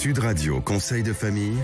Sud Radio Conseil de famille.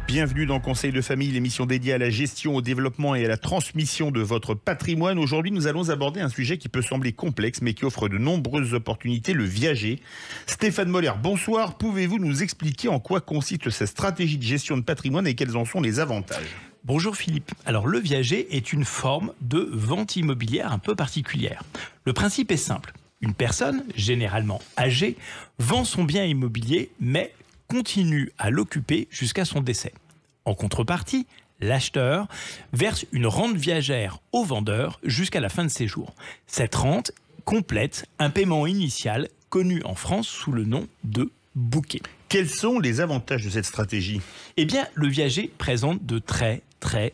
Bienvenue dans Conseil de famille, l'émission dédiée à la gestion, au développement et à la transmission de votre patrimoine. Aujourd'hui, nous allons aborder un sujet qui peut sembler complexe, mais qui offre de nombreuses opportunités, le viager. Stéphane Moller, bonsoir. Pouvez-vous nous expliquer en quoi consiste cette stratégie de gestion de patrimoine et quels en sont les avantages ? Bonjour Philippe. Alors le viager est une forme de vente immobilière un peu particulière. Le principe est simple. Une personne, généralement âgée, vend son bien immobilier, mais continue à l'occuper jusqu'à son décès. En contrepartie, l'acheteur verse une rente viagère au vendeur jusqu'à la fin de ses jours. Cette rente complète un paiement initial connu en France sous le nom de bouquet. Quels sont les avantages de cette stratégie ? Eh bien, le viager présente de très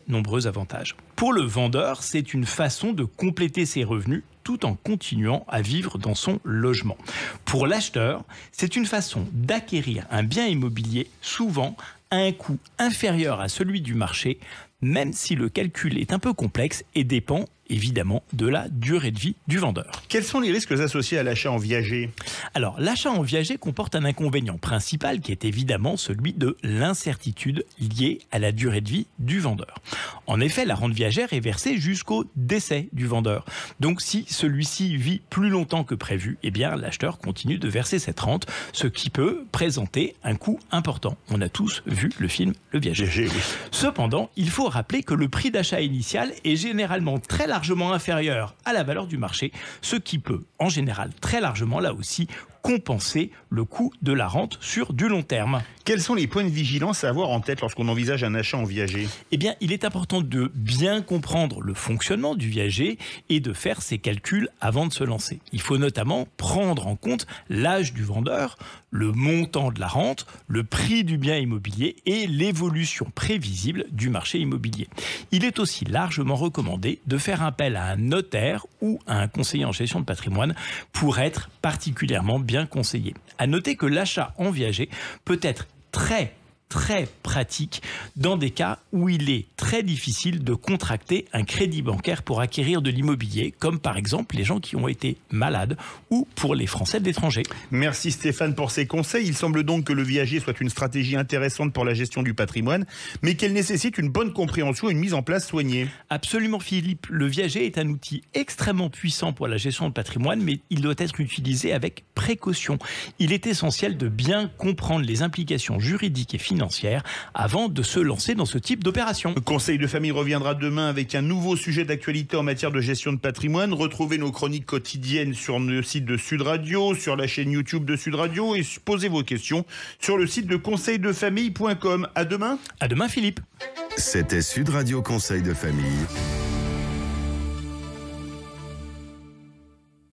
nombreux avantages. Pour le vendeur, c'est une façon de compléter ses revenus tout en continuant à vivre dans son logement. Pour l'acheteur, c'est une façon d'acquérir un bien immobilier souvent à un coût inférieur à celui du marché, même si le calcul est un peu complexe et dépend évidemment de la durée de vie du vendeur. Quels sont les risques associés à l'achat en viager ? Alors, l'achat en viager comporte un inconvénient principal qui est évidemment celui de l'incertitude liée à la durée de vie du vendeur. En effet, la rente viagère est versée jusqu'au décès du vendeur. Donc, si celui-ci vit plus longtemps que prévu, eh bien, l'acheteur continue de verser cette rente, ce qui peut présenter un coût important. On a tous vu le film Le Viager. Oui. Cependant, il faut rappeler que le prix d'achat initial est généralement très largement inférieur à la valeur du marché, ce qui peut, en général, très largement, là aussi, compenser le coût de la rente sur du long terme. Quels sont les points de vigilance à avoir en tête lorsqu'on envisage un achat en viager ? Eh bien, il est important de bien comprendre le fonctionnement du viager et de faire ses calculs avant de se lancer. Il faut notamment prendre en compte l'âge du vendeur, le montant de la rente, le prix du bien immobilier et l'évolution prévisible du marché immobilier. Il est aussi largement recommandé de faire appel à un notaire ou à un conseiller en gestion de patrimoine pour être particulièrement bien conseillé. À noter que l'achat en viager peut être très pratique dans des cas où il est très difficile de contracter un crédit bancaire pour acquérir de l'immobilier, comme par exemple les gens qui ont été malades ou pour les Français de l'étranger. Merci Stéphane pour ces conseils. Il semble donc que le viager soit une stratégie intéressante pour la gestion du patrimoine, mais qu'elle nécessite une bonne compréhension et une mise en place soignée. Absolument Philippe, le viager est un outil extrêmement puissant pour la gestion de patrimoine, mais il doit être utilisé avec précaution. Il est essentiel de bien comprendre les implications juridiques et financières avant de se lancer dans ce type d'opération. Le Conseil de famille reviendra demain avec un nouveau sujet d'actualité en matière de gestion de patrimoine. Retrouvez nos chroniques quotidiennes sur le site de Sud Radio, sur la chaîne YouTube de Sud Radio et posez vos questions sur le site de conseildefamille.com. À demain. À demain Philippe. C'était Sud Radio Conseil de famille.